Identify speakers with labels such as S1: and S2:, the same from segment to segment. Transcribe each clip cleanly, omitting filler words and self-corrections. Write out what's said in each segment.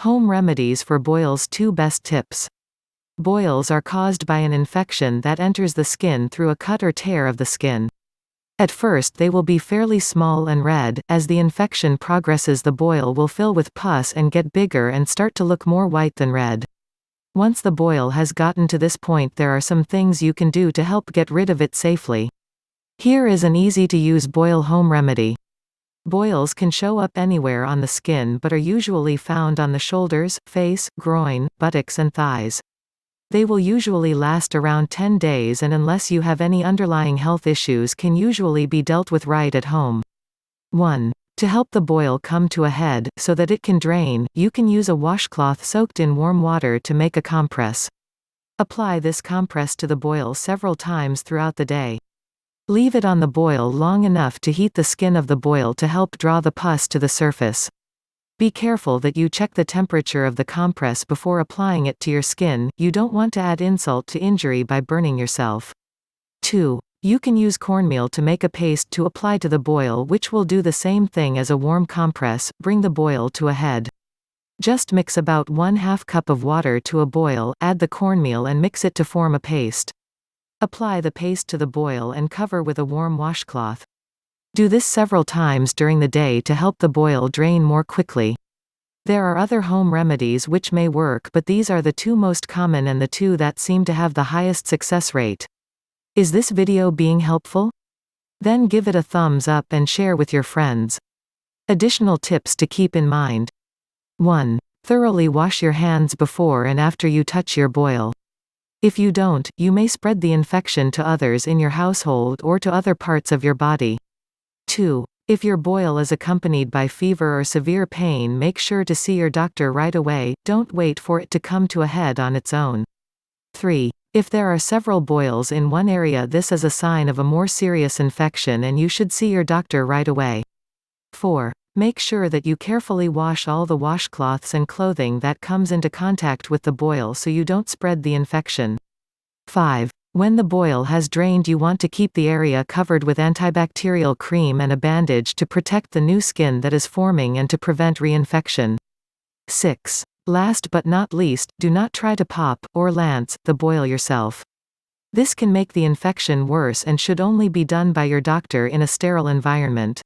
S1: Home remedies for boils. 2 best tips. Boils are caused by an infection that enters the skin through a cut or tear of the skin. At first they will be fairly small and red. As the infection progresses, the boil will fill with pus and get bigger and start to look more white than red. Once the boil has gotten to this point, there are some things you can do to help get rid of it safely. Here is an easy-to-use boil home remedy. Boils can show up anywhere on the skin but are usually found on the shoulders, face, groin, buttocks and thighs. They will usually last around 10 days and unless you have any underlying health issues can usually be dealt with right at home. 1. To help the boil come to a head, so that it can drain, you can use a washcloth soaked in warm water to make a compress. Apply this compress to the boil several times throughout the day. Leave it on the boil long enough to heat the skin of the boil to help draw the pus to the surface. Be careful that you check the temperature of the compress before applying it to your skin. You don't want to add insult to injury by burning yourself. 2. You can use cornmeal to make a paste to apply to the boil, which will do the same thing as a warm compress. Bring the boil to a head. Just mix about 1/2 cup of water to a boil, add the cornmeal and mix it to form a paste. Apply the paste to the boil and cover with a warm washcloth. Do this several times during the day to help the boil drain more quickly. There are other home remedies which may work, but these are the 2 most common and the 2 that seem to have the highest success rate. Is this video being helpful? Then give it a thumbs up and share with your friends. Additional tips to keep in mind. 1. Thoroughly wash your hands before and after you touch your boil. If you don't, you may spread the infection to others in your household or to other parts of your body. 2. If your boil is accompanied by fever or severe pain, make sure to see your doctor right away. Don't wait for it to come to a head on its own. 3. If there are several boils in one area, this is a sign of a more serious infection and you should see your doctor right away. 4. Make sure that you carefully wash all the washcloths and clothing that comes into contact with the boil so you don't spread the infection. 5. When the boil has drained, you want to keep the area covered with antibacterial cream and a bandage to protect the new skin that is forming and to prevent reinfection. 6. Last but not least, do not try to pop, or lance, the boil yourself. This can make the infection worse and should only be done by your doctor in a sterile environment.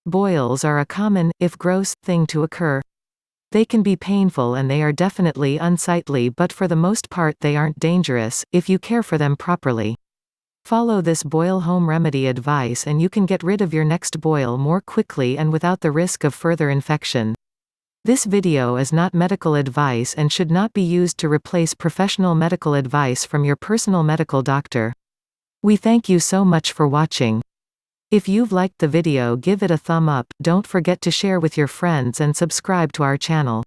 S1: Boils are a common, if gross, thing to occur. They can be painful and they are definitely unsightly, but for the most part they aren't dangerous, if you care for them properly. Follow this boil home remedy advice and you can get rid of your next boil more quickly and without the risk of further infection. This video is not medical advice and should not be used to replace professional medical advice from your personal medical doctor. We thank you so much for watching. If you've liked the video, give it a thumb up, don't forget to share with your friends and subscribe to our channel.